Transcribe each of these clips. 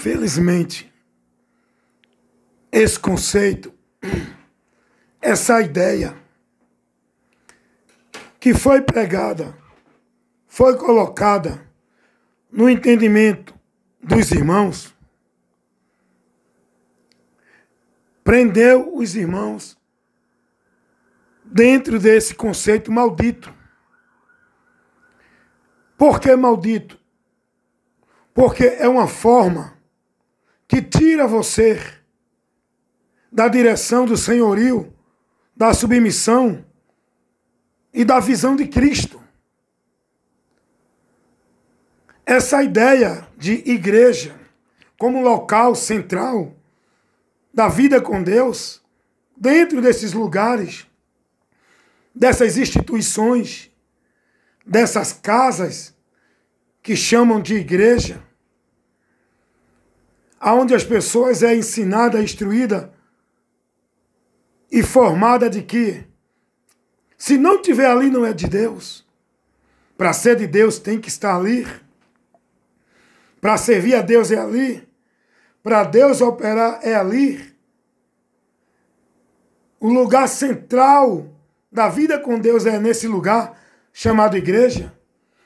Infelizmente, esse conceito, essa ideia que foi pregada, foi colocada no entendimento dos irmãos, prendeu os irmãos dentro desse conceito maldito. Por que maldito? Porque é uma forma que tira você da direção do senhorio, da submissão e da visão de Cristo. Essa ideia de igreja como local central da vida com Deus, dentro desses lugares, dessas instituições, dessas casas que chamam de igreja, onde as pessoas é ensinada, instruída e formada de que, se não tiver ali, não é de Deus. Para ser de Deus tem que estar ali. Para servir a Deus é ali. Para Deus operar é ali. O lugar central da vida com Deus é nesse lugar chamado igreja.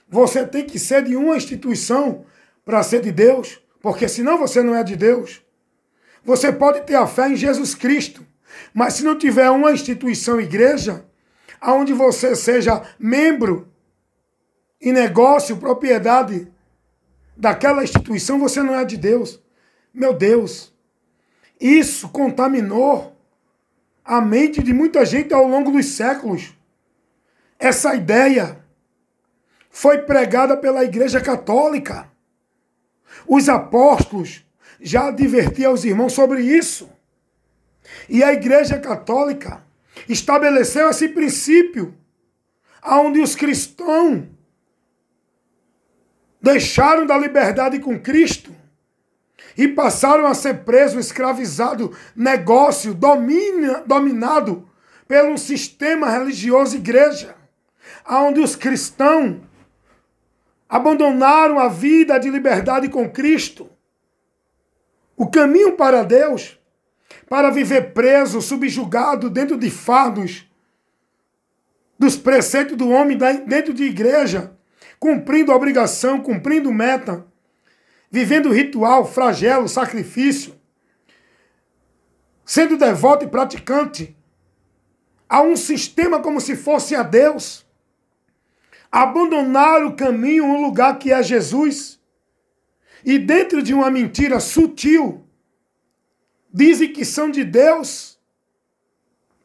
Você tem que ser de uma instituição para ser de Deus, porque senão você não é de Deus. Você pode ter a fé em Jesus Cristo, mas se não tiver uma instituição igreja, onde você seja membro e negócio, propriedade daquela instituição, você não é de Deus. Meu Deus, isso contaminou a mente de muita gente ao longo dos séculos. Essa ideia foi pregada pela Igreja Católica. Os apóstolos já advertiam os irmãos sobre isso. E a Igreja Católica estabeleceu esse princípio, onde os cristãos deixaram da liberdade com Cristo e passaram a ser presos, escravizados, negócio dominado pelo sistema religioso igreja, onde os cristãos abandonaram a vida de liberdade com Cristo, o caminho para Deus, para viver preso, subjugado dentro de fardos dos preceitos do homem dentro de igreja, cumprindo obrigação, cumprindo meta, vivendo ritual, flagelo, sacrifício, sendo devoto e praticante a um sistema como se fosse a Deus. Abandonar o caminho, um lugar que é Jesus, e dentro de uma mentira sutil, dizem que são de Deus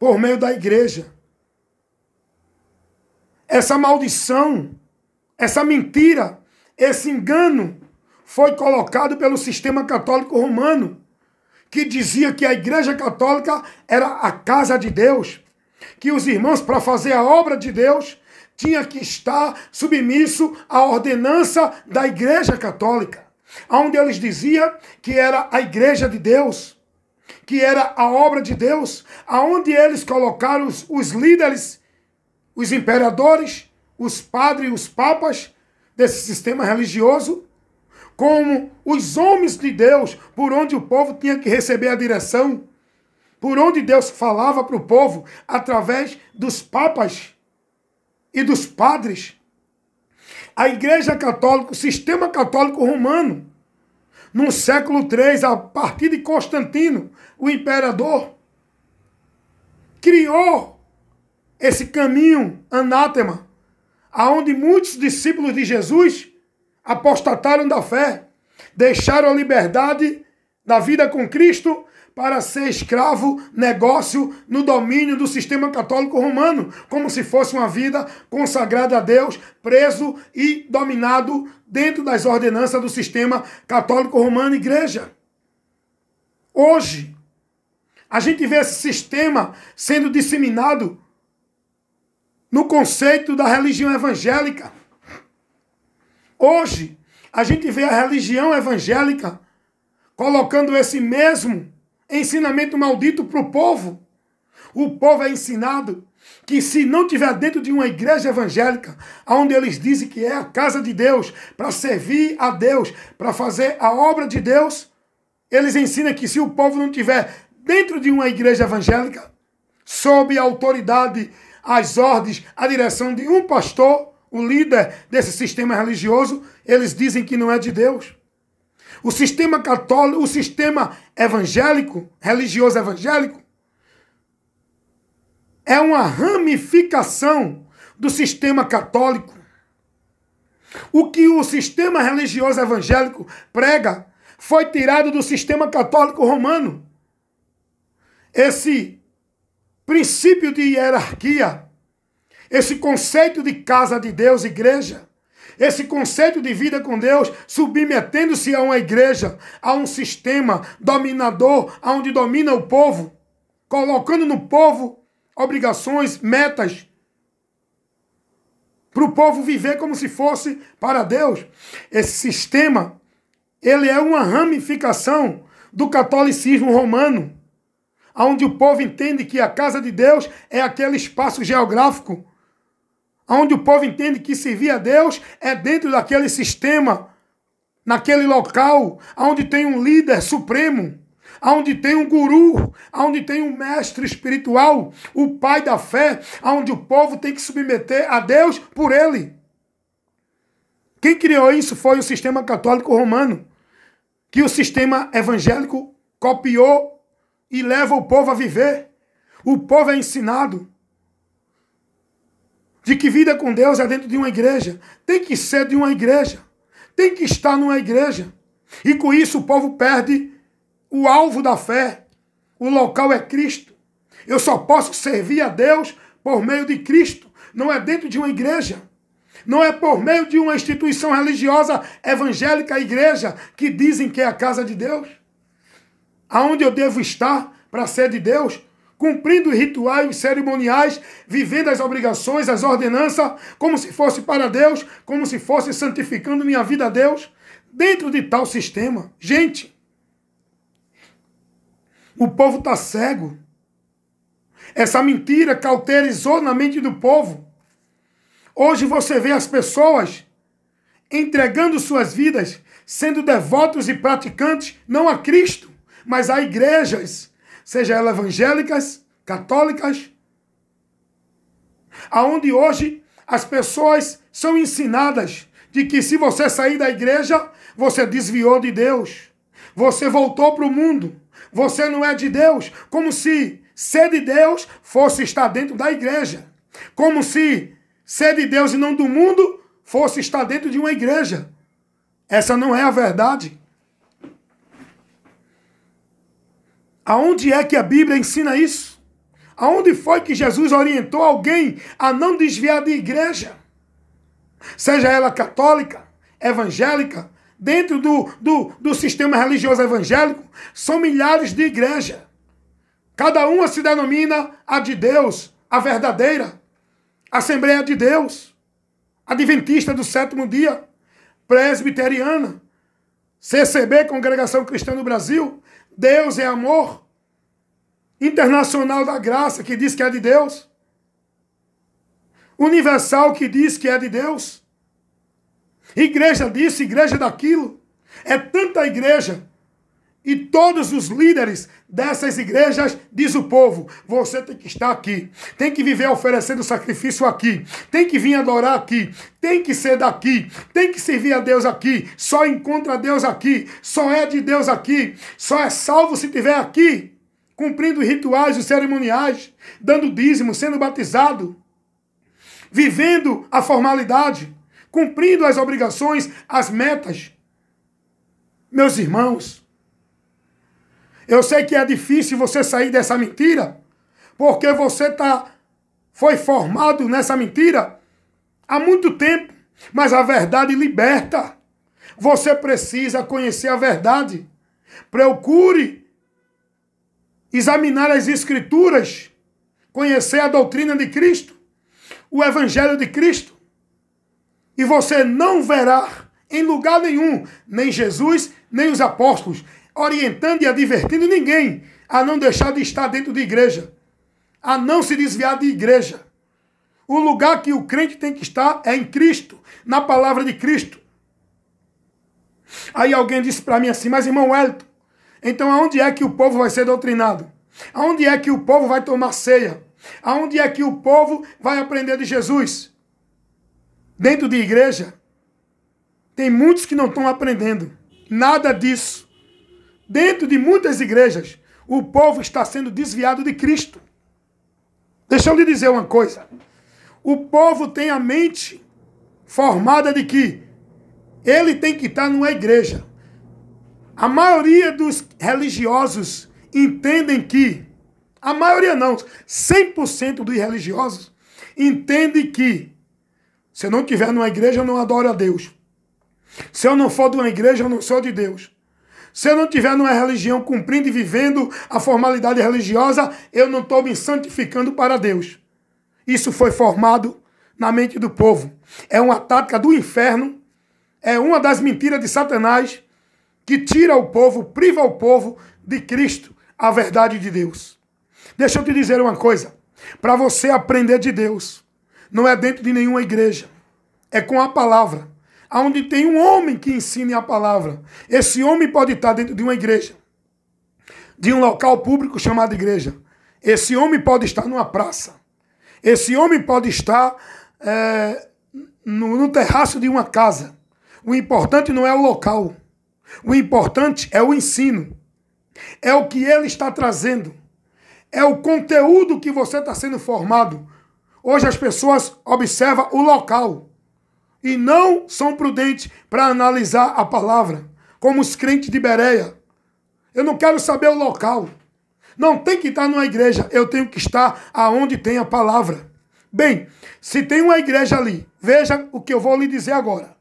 por meio da igreja. Essa maldição, essa mentira, esse engano foi colocado pelo sistema católico romano, que dizia que a Igreja Católica era a casa de Deus, que os irmãos, para fazer a obra de Deus, tinha que estar submisso à ordenança da Igreja Católica, onde eles diziam que era a Igreja de Deus, que era a obra de Deus, aonde eles colocaram os líderes, os imperadores, os padres, os papas desse sistema religioso, como os homens de Deus, por onde o povo tinha que receber a direção, por onde Deus falava para o povo, através dos papas e dos padres. A Igreja Católica, o sistema católico romano, no século III, a partir de Constantino, o imperador, criou esse caminho anátema, aonde muitos discípulos de Jesus apostataram da fé, deixaram a liberdade da vida com Cristo para ser escravo, negócio, no domínio do sistema católico romano, como se fosse uma vida consagrada a Deus, preso e dominado dentro das ordenanças do sistema católico romano igreja. Hoje, a gente vê esse sistema sendo disseminado no conceito da religião evangélica. Hoje, a gente vê a religião evangélica colocando esse mesmo ensinamento maldito para o povo. O povo é ensinado que se não tiver dentro de uma igreja evangélica, onde eles dizem que é a casa de Deus, para servir a Deus, para fazer a obra de Deus, eles ensinam que se o povo não estiver dentro de uma igreja evangélica, sob a autoridade, as ordens, a direção de um pastor, o líder desse sistema religioso, eles dizem que não é de Deus. O sistema católico, o sistema evangélico, religioso evangélico, é uma ramificação do sistema católico. O que o sistema religioso evangélico prega foi tirado do sistema católico romano. Esse princípio de hierarquia, esse conceito de casa de Deus, igreja, esse conceito de vida com Deus, submetendo-se a uma igreja, a um sistema dominador, onde domina o povo, colocando no povo obrigações, metas, para o povo viver como se fosse para Deus. Esse sistema, ele é uma ramificação do catolicismo romano, onde o povo entende que a casa de Deus é aquele espaço geográfico, onde o povo entende que servir a Deus é dentro daquele sistema, naquele local, onde tem um líder supremo, onde tem um guru, onde tem um mestre espiritual, o pai da fé, onde o povo tem que submeter a Deus por ele. Quem criou isso foi o sistema católico romano, que o sistema evangélico copiou e leva o povo a viver. O povo é ensinado de que vida com Deus é dentro de uma igreja. Tem que ser de uma igreja. Tem que estar numa igreja. E com isso o povo perde o alvo da fé. O local é Cristo. Eu só posso servir a Deus por meio de Cristo. Não é dentro de uma igreja. Não é por meio de uma instituição religiosa evangélica, igreja, que dizem que é a casa de Deus. Aonde eu devo estar para ser de Deus? Cumprindo rituais cerimoniais, vivendo as obrigações, as ordenanças, como se fosse para Deus, como se fosse santificando minha vida a Deus, dentro de tal sistema. Gente, o povo está cego. Essa mentira cauterizou na mente do povo. Hoje você vê as pessoas entregando suas vidas, sendo devotos e praticantes, não a Cristo, mas a igrejas, seja elas evangélicas, católicas, aonde hoje as pessoas são ensinadas de que se você sair da igreja, você desviou de Deus, você voltou para o mundo, você não é de Deus, como se ser de Deus fosse estar dentro da igreja, como se ser de Deus e não do mundo fosse estar dentro de uma igreja. Essa não é a verdade. Aonde é que a Bíblia ensina isso? Aonde foi que Jesus orientou alguém a não desviar de igreja? Seja ela católica, evangélica, dentro do sistema religioso evangélico, são milhares de igrejas. Cada uma se denomina a de Deus, a verdadeira. Assembleia de Deus, Adventista do Sétimo Dia, Presbiteriana, CCB, Congregação Cristã do Brasil, Deus é Amor, Internacional da Graça, que diz que é de Deus, Universal, que diz que é de Deus, igreja disso, igreja daquilo, é tanta igreja. E todos os líderes dessas igrejas, diz o povo, você tem que estar aqui, tem que viver oferecendo sacrifício aqui, tem que vir adorar aqui, tem que ser daqui, tem que servir a Deus aqui, só encontra Deus aqui, só é de Deus aqui, só é salvo se estiver aqui, cumprindo rituais e cerimoniais, dando dízimo, sendo batizado, vivendo a formalidade, cumprindo as obrigações, as metas. Meus irmãos, eu sei que é difícil você sair dessa mentira, porque você foi formado nessa mentira há muito tempo, mas a verdade liberta. Você precisa conhecer a verdade. Procure examinar as Escrituras, conhecer a doutrina de Cristo, o Evangelho de Cristo, e você não verá em lugar nenhum, nem Jesus, nem os apóstolos, orientando e advertindo ninguém a não deixar de estar dentro de igreja, a não se desviar de igreja. O lugar que o crente tem que estar é em Cristo, na palavra de Cristo. Aí alguém disse para mim assim, mas irmão Wellington, Então aonde é que o povo vai ser doutrinado? Aonde é que o povo vai tomar ceia? Aonde é que o povo vai aprender de Jesus? Dentro de igreja, tem muitos que não estão aprendendo nada disso. Dentro de muitas igrejas, o povo está sendo desviado de Cristo. Deixa eu lhe dizer uma coisa. O povo tem a mente formada de que ele tem que estar numa igreja. A maioria dos religiosos entendem que, a maioria não, 100% dos religiosos entendem que se eu não estiver numa igreja, eu não adoro a Deus. Se eu não for de uma igreja, eu não sou de Deus. Se eu não estiver numa religião cumprindo e vivendo a formalidade religiosa, eu não estou me santificando para Deus. Isso foi formado na mente do povo. É uma tática do inferno, é uma das mentiras de Satanás que tira o povo, priva o povo de Cristo, a verdade de Deus. Deixa eu te dizer uma coisa. Para você aprender de Deus, não é dentro de nenhuma igreja. É com a palavra. Onde tem um homem que ensine a palavra. Esse homem pode estar dentro de uma igreja. De um local público chamado igreja. Esse homem pode estar numa praça. Esse homem pode estar no terraço de uma casa. O importante não é o local. O importante é o ensino. É o que ele está trazendo. É o conteúdo que você está sendo formado. Hoje as pessoas observam o local e não são prudentes para analisar a palavra, como os crentes de Bereia. Eu não quero saber o local. Não tem que estar numa igreja, eu tenho que estar aonde tem a palavra. Bem, se tem uma igreja ali, veja o que eu vou lhe dizer agora.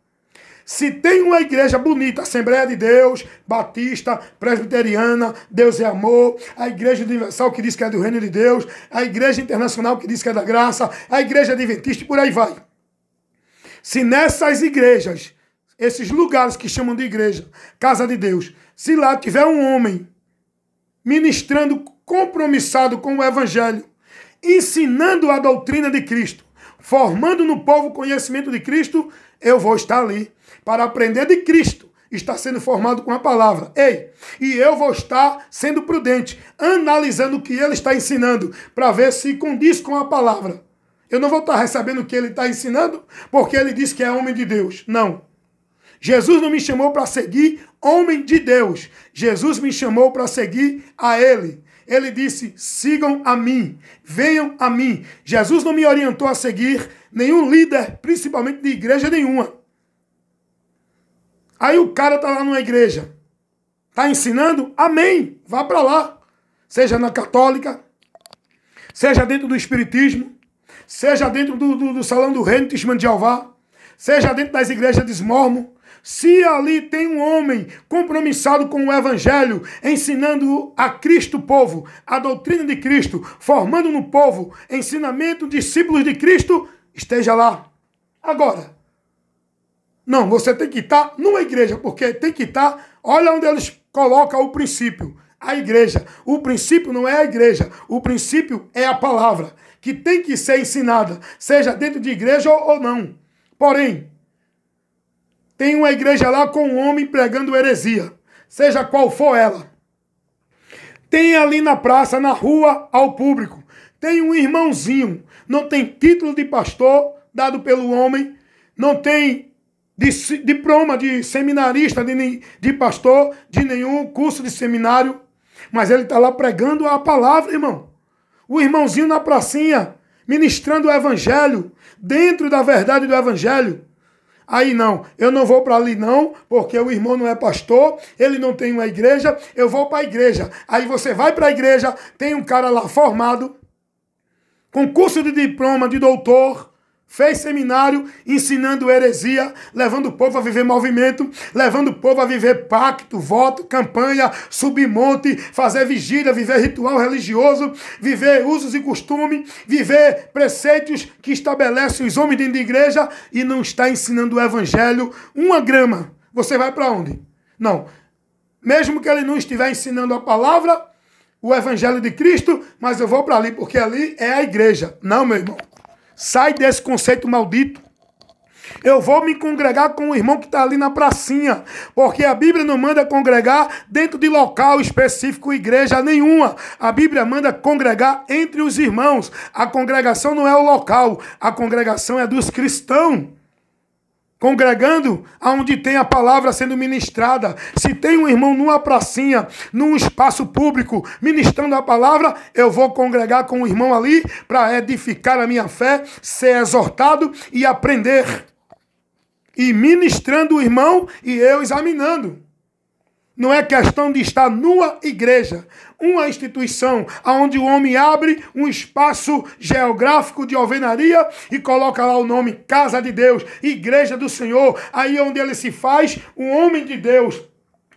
Se tem uma igreja bonita, Assembleia de Deus, Batista, Presbiteriana, Deus é Amor, a Igreja Universal que diz que é do Reino de Deus, a Igreja Internacional que diz que é da Graça, a Igreja Adventista e por aí vai. Se nessas igrejas, esses lugares que chamam de igreja, Casa de Deus, se lá tiver um homem ministrando compromissado com o Evangelho, ensinando a doutrina de Cristo, formando no povo o conhecimento de Cristo, eu vou estar ali para aprender de Cristo, está sendo formado com a palavra. E eu vou estar sendo prudente, analisando o que ele está ensinando, para ver se condiz com a palavra. Eu não vou estar recebendo o que ele está ensinando, porque ele diz que é homem de Deus. Não. Jesus não me chamou para seguir homem de Deus. Jesus me chamou para seguir a ele. Ele disse, sigam a mim, venham a mim. Jesus não me orientou a seguir nenhum líder, principalmente de igreja nenhuma. Aí o cara está lá numa igreja, está ensinando, amém, vá para lá. Seja na católica, seja dentro do espiritismo, seja dentro do Salão do Reino, Testemunho de Jeová, seja dentro das igrejas de Mormon. Se ali tem um homem compromissado com o Evangelho, ensinando a Cristo o povo, a doutrina de Cristo, formando no povo ensinamento, discípulos de Cristo, esteja lá. Agora, não, você tem que estar numa igreja, porque tem que estar, olha onde eles colocam o princípio, a igreja. O princípio não é a igreja, o princípio é a palavra, que tem que ser ensinada, seja dentro de igreja ou não. Porém, tem uma igreja lá com um homem pregando heresia, seja qual for ela. Tem ali na praça, na rua, ao público, tem um irmãozinho, não tem título de pastor dado pelo homem, não tem diploma de seminarista, de pastor, de nenhum curso de seminário, mas ele está lá pregando a palavra, irmão. O irmãozinho na pracinha, ministrando o evangelho, dentro da verdade do evangelho. Aí não, eu não vou para ali não, porque o irmão não é pastor, ele não tem uma igreja, eu vou para a igreja. Aí você vai para a igreja, tem um cara lá formado, com curso de diploma de doutor, fez seminário, ensinando heresia, levando o povo a viver movimento, levando o povo a viver pacto, voto, campanha, subir monte, fazer vigília, viver ritual religioso, viver usos e costumes, viver preceitos que estabelecem os homens dentro da igreja e não está ensinando o evangelho uma grama. Você vai para onde? Não. Mesmo que ele não estiver ensinando a palavra, o evangelho de Cristo, mas eu vou para ali, porque ali é a igreja. Não, meu irmão. Sai desse conceito maldito. Eu vou me congregar com o irmão que está ali na pracinha, porque a Bíblia não manda congregar dentro de local específico, igreja nenhuma. A Bíblia manda congregar entre os irmãos. A congregação não é o local, a congregação é dos cristãos. Congregando onde tem a palavra sendo ministrada. Se tem um irmão numa pracinha, num espaço público, ministrando a palavra, eu vou congregar com o irmão ali para edificar a minha fé, ser exortado e aprender. E ministrando o irmão e eu examinando. Não é questão de estar numa igreja, uma instituição onde o homem abre um espaço geográfico de alvenaria e coloca lá o nome Casa de Deus, Igreja do Senhor, aí onde ele se faz um homem de Deus,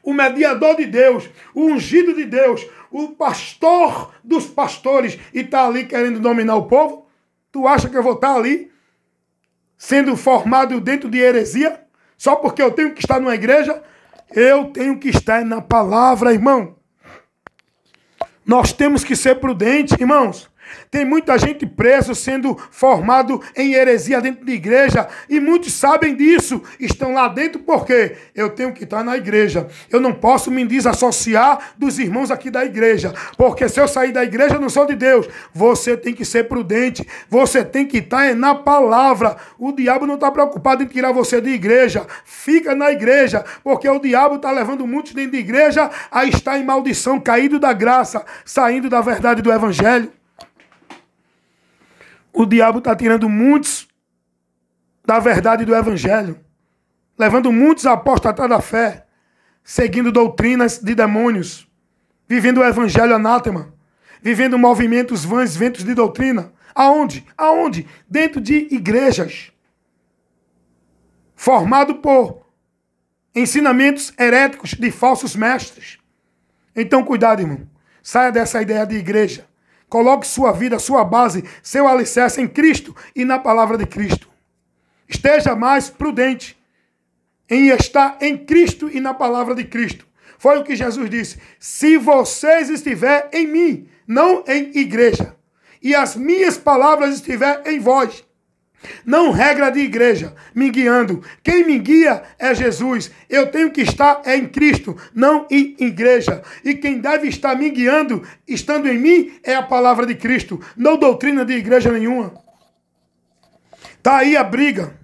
o mediador de Deus, o ungido de Deus, o pastor dos pastores, e está ali querendo dominar o povo. Tu acha que eu vou estar ali sendo formado dentro de heresia só porque eu tenho que estar numa igreja? Eu tenho que estar na palavra, irmão. Nós temos que ser prudentes, irmãos. Tem muita gente preso sendo formado em heresia dentro de igreja e muitos sabem disso, estão lá dentro porque eu tenho que estar na igreja. Eu não posso me desassociar dos irmãos aqui da igreja, porque se eu sair da igreja eu não sou de Deus. Você tem que ser prudente, você tem que estar na palavra. O diabo não está preocupado em tirar você de igreja. Fica na igreja, porque o diabo está levando muitos dentro de igreja a estar em maldição, caído da graça, saindo da verdade do evangelho. O diabo está tirando muitos da verdade do evangelho, levando muitos a apostatar da fé, seguindo doutrinas de demônios, vivendo o evangelho anátema, vivendo movimentos vãs, ventos de doutrina. Aonde? Aonde? Dentro de igrejas, formado por ensinamentos heréticos de falsos mestres. Então, cuidado, irmão. Saia dessa ideia de igreja. Coloque sua vida, sua base, seu alicerce em Cristo e na palavra de Cristo. Esteja mais prudente em estar em Cristo e na palavra de Cristo. Foi o que Jesus disse. Se vocês estiverem em mim, não em igreja, e as minhas palavras estiverem em vós, não regra de igreja, me guiando. Quem me guia é Jesus. Eu tenho que estar em Cristo, não em igreja. E quem deve estar me guiando, estando em mim, é a palavra de Cristo, não doutrina de igreja nenhuma. Está aí a briga.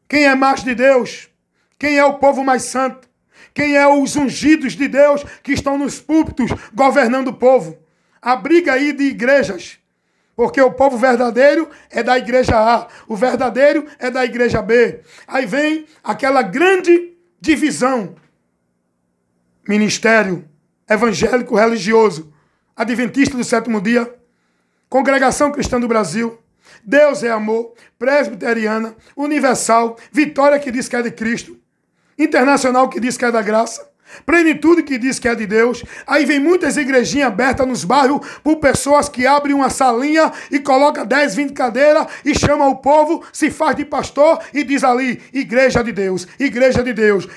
Quem é mais de Deus? Quem é o povo mais santo? Quem é os ungidos de Deus que estão nos púlpitos governando o povo? A briga aí de igrejas. Porque o povo verdadeiro é da igreja A, o verdadeiro é da igreja B. Aí vem aquela grande divisão. Ministério evangélico religioso, adventista do sétimo dia, Congregação Cristã do Brasil, Deus é amor, presbiteriana, universal, Vitória que diz que é de Cristo, Internacional que diz que é da graça, Plenitude que diz que é de Deus. Aí vem muitas igrejinhas abertas nos bairros por pessoas que abrem uma salinha e colocam 10, 20 cadeiras e chama o povo, se faz de pastor e diz ali, igreja de Deus,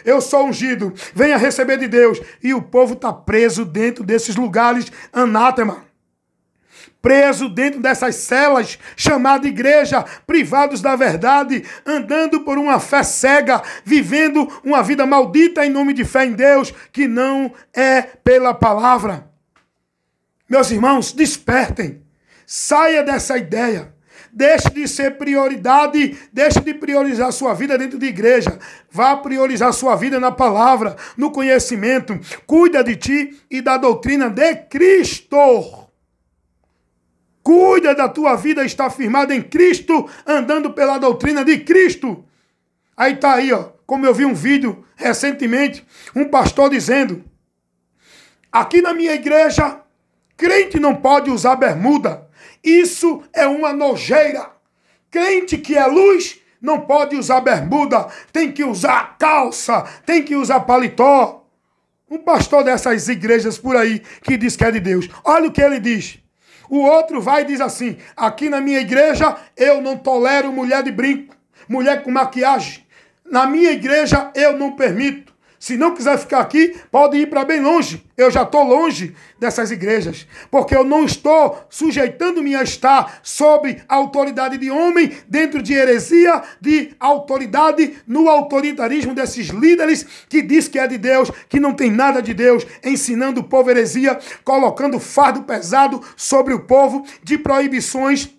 eu sou ungido, venha receber de Deus. E o povo está preso dentro desses lugares anátema. Preso dentro dessas celas, chamada igreja, privados da verdade, andando por uma fé cega, vivendo uma vida maldita em nome de fé em Deus, que não é pela palavra. Meus irmãos, despertem, saia dessa ideia, deixe de ser prioridade, deixe de priorizar a sua vida dentro de igreja, vá priorizar a sua vida na palavra, no conhecimento, cuida de ti e da doutrina de Cristo. Cuida da tua vida, está firmada em Cristo, andando pela doutrina de Cristo. Aí está aí, ó, como eu vi um vídeo recentemente, um pastor dizendo, aqui na minha igreja, crente não pode usar bermuda. Isso é uma nojeira. Crente que é luz não pode usar bermuda, tem que usar calça, tem que usar paletó. Um pastor dessas igrejas por aí que diz que é de Deus. Olha o que ele diz. O outro vai e diz assim, aqui na minha igreja eu não tolero mulher de brinco, mulher com maquiagem. Na minha igreja eu não permito. Se não quiser ficar aqui, pode ir para bem longe. Eu já estou longe dessas igrejas, porque eu não estou sujeitando-me a estar sob a autoridade de homem, dentro de heresia, de autoridade, no autoritarismo desses líderes que diz que é de Deus, que não tem nada de Deus, ensinando o povo heresia, colocando fardo pesado sobre o povo de proibições,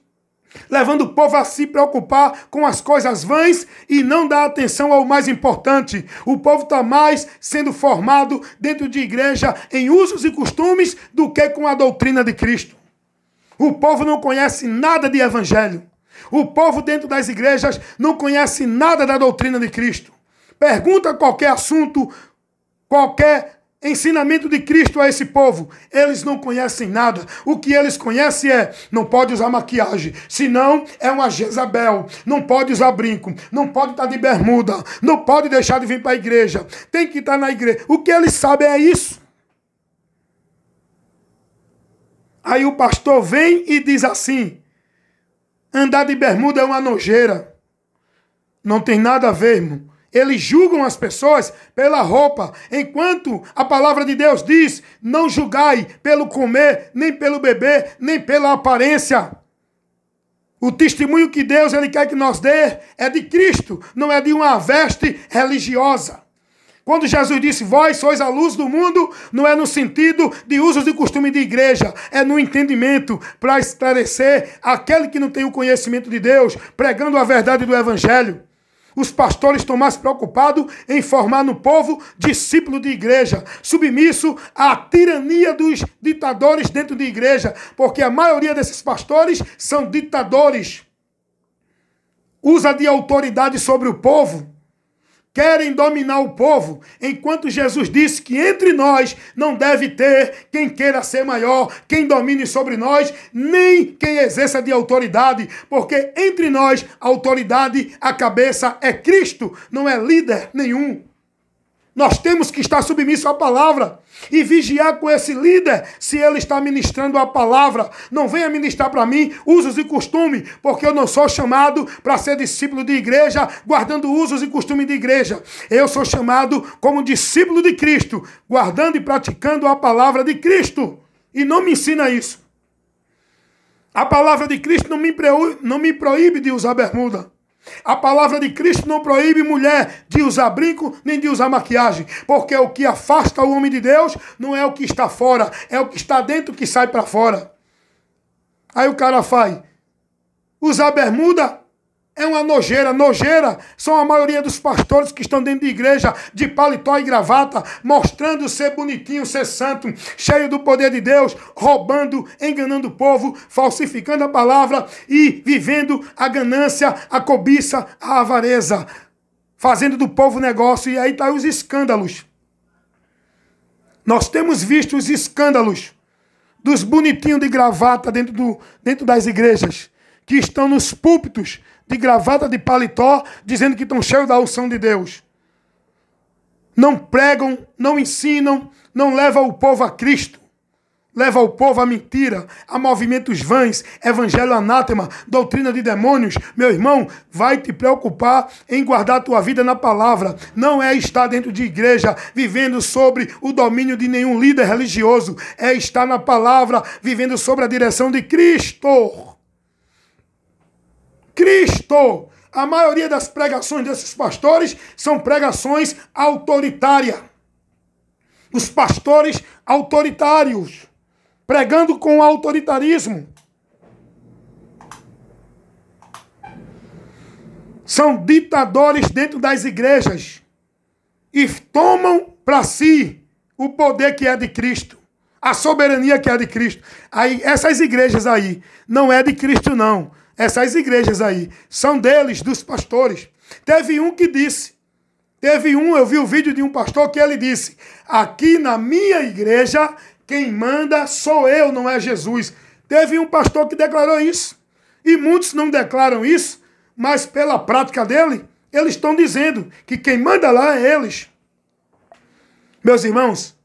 levando o povo a se preocupar com as coisas vãs e não dar atenção ao mais importante. O povo está mais sendo formado dentro de igreja em usos e costumes do que com a doutrina de Cristo. O povo não conhece nada de evangelho. O povo dentro das igrejas não conhece nada da doutrina de Cristo. Pergunta qualquer assunto, qualquer ensinamento de Cristo a esse povo. Eles não conhecem nada. O que eles conhecem é: não pode usar maquiagem, senão é uma Jezabel. Não pode usar brinco, não pode estar de bermuda, não pode deixar de vir para a igreja, tem que estar na igreja. O que eles sabem é isso. Aí o pastor vem e diz assim: andar de bermuda é uma nojeira. Não tem nada a ver, irmão. Eles julgam as pessoas pela roupa, enquanto a palavra de Deus diz: não julgai pelo comer, nem pelo beber, nem pela aparência. O testemunho que Deus ele quer que nós dê é de Cristo, não é de uma veste religiosa. Quando Jesus disse: vós sois a luz do mundo, não é no sentido de usos e costume de igreja, é no entendimento para esclarecer aquele que não tem o conhecimento de Deus, pregando a verdade do evangelho. Os pastores estão mais preocupados em formar no povo discípulo de igreja, submisso à tirania dos ditadores dentro de igreja, porque a maioria desses pastores são ditadores. Usa de autoridade sobre o povo, querem dominar o povo, enquanto Jesus disse que entre nós não deve ter quem queira ser maior, quem domine sobre nós, nem quem exerça de autoridade, porque entre nós a autoridade, a cabeça é Cristo, não é líder nenhum. Nós temos que estar submissos à palavra e vigiar com esse líder se ele está ministrando a palavra. Não venha ministrar para mim usos e costumes, porque eu não sou chamado para ser discípulo de igreja, guardando usos e costumes de igreja. Eu sou chamado como discípulo de Cristo, guardando e praticando a palavra de Cristo. E não me ensina isso. A palavra de Cristo não me proíbe de usar bermuda. A palavra de Cristo não proíbe mulher de usar brinco nem de usar maquiagem, porque o que afasta o homem de Deus não é o que está fora, é o que está dentro que sai para fora. Aí o cara faz: usar bermuda é uma nojeira. Nojeira são a maioria dos pastores que estão dentro de igreja de paletó e gravata, mostrando ser bonitinho, ser santo, cheio do poder de Deus, roubando, enganando o povo, falsificando a palavra e vivendo a ganância, a cobiça, a avareza, fazendo do povo negócio. E aí tá os escândalos. Nós temos visto os escândalos dos bonitinhos de gravata dentro das igrejas, que estão nos púlpitos de gravata, de paletó, dizendo que estão cheios da unção de Deus. Não pregam, não ensinam, não levam o povo a Cristo. Leva o povo à mentira, a movimentos vãs, evangelho anátema, doutrina de demônios. Meu irmão, vai te preocupar em guardar a tua vida na palavra. Não é estar dentro de igreja, vivendo sobre o domínio de nenhum líder religioso. É estar na palavra, vivendo sobre a direção de Cristo. Cristo! A maioria das pregações desses pastores são pregações autoritárias. Os pastores autoritários, pregando com autoritarismo. São ditadores dentro das igrejas e tomam para si o poder que é de Cristo, a soberania que é de Cristo. Aí, essas igrejas aí não é de Cristo, não. Essas igrejas aí são deles, dos pastores. Teve um que disse, eu vi o vídeo de um pastor que ele disse: aqui na minha igreja, quem manda sou eu, não é Jesus. Teve um pastor que declarou isso. E muitos não declaram isso, mas pela prática dele, eles estão dizendo que quem manda lá é eles. Meus irmãos,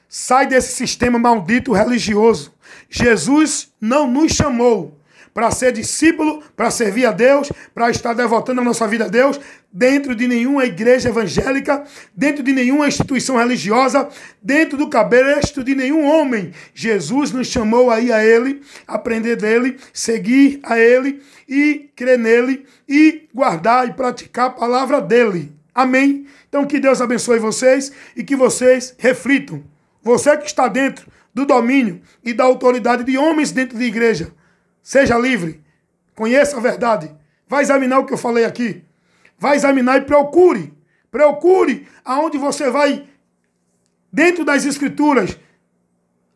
sai desse sistema maldito religioso. Jesus não nos chamou para ser discípulo, para servir a Deus, para estar devotando a nossa vida a Deus, dentro de nenhuma igreja evangélica, dentro de nenhuma instituição religiosa, dentro do cabresto de nenhum homem. Jesus nos chamou a ir a Ele, aprender dEle, seguir a Ele e crer nele e guardar e praticar a palavra dEle. Amém? Então que Deus abençoe vocês e que vocês reflitam. Você que está dentro do domínio e da autoridade de homens dentro da igreja, seja livre, conheça a verdade, vai examinar o que eu falei aqui, vai examinar e procure aonde você vai, dentro das escrituras,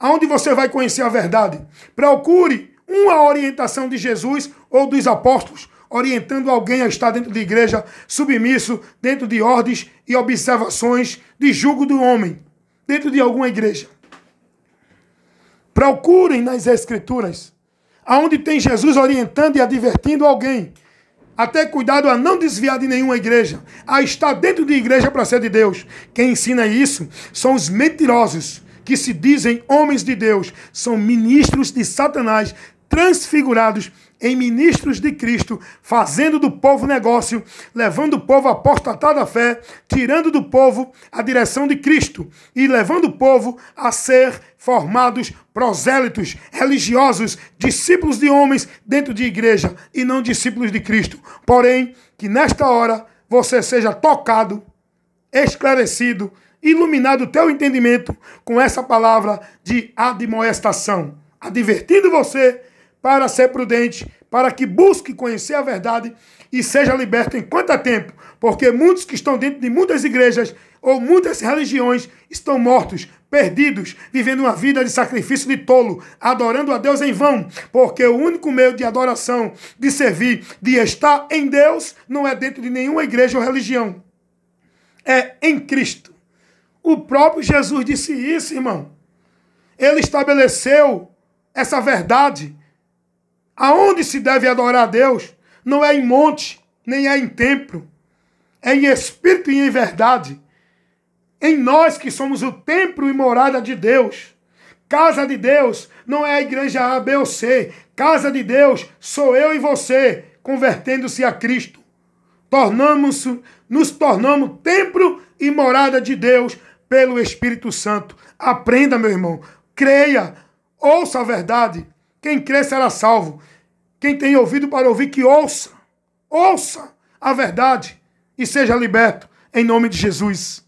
aonde você vai conhecer a verdade. Procure uma orientação de Jesus ou dos apóstolos, orientando alguém a estar dentro da igreja, submisso, dentro de ordens e observações de julgo do homem, dentro de alguma igreja. Procurem nas escrituras, aonde tem Jesus orientando e advertindo alguém, até cuidado a não desviar de nenhuma igreja, a estar dentro de igreja para ser de Deus. Quem ensina isso são os mentirosos, que se dizem homens de Deus, são ministros de Satanás, transfigurados em ministros de Cristo, fazendo do povo negócio, levando o povo a apostatar da fé, tirando do povo a direção de Cristo e levando o povo a ser formados prosélitos, religiosos, discípulos de homens dentro de igreja e não discípulos de Cristo. Porém, que nesta hora você seja tocado, esclarecido, iluminado o teu entendimento com essa palavra de admoestação, advertindo você para ser prudente, para que busque conhecer a verdade e seja liberto em quanto tempo, porque muitos que estão dentro de muitas igrejas ou muitas religiões estão mortos, perdidos, vivendo uma vida de sacrifício de tolo, adorando a Deus em vão, porque o único meio de adoração, de servir, de estar em Deus, não é dentro de nenhuma igreja ou religião, é em Cristo. O próprio Jesus disse isso, irmão. Ele estabeleceu essa verdade. Aonde se deve adorar a Deus não é em monte, nem é em templo. É em espírito e em verdade. Em nós que somos o templo e morada de Deus. Casa de Deus não é a igreja A, B ou C. Casa de Deus sou eu e você, convertendo-se a Cristo. Nos tornamos templo e morada de Deus pelo Espírito Santo. Aprenda, meu irmão. Creia. Ouça a verdade. Quem crê será salvo. Quem tem ouvido para ouvir, que ouça. Ouça a verdade e seja liberto em nome de Jesus.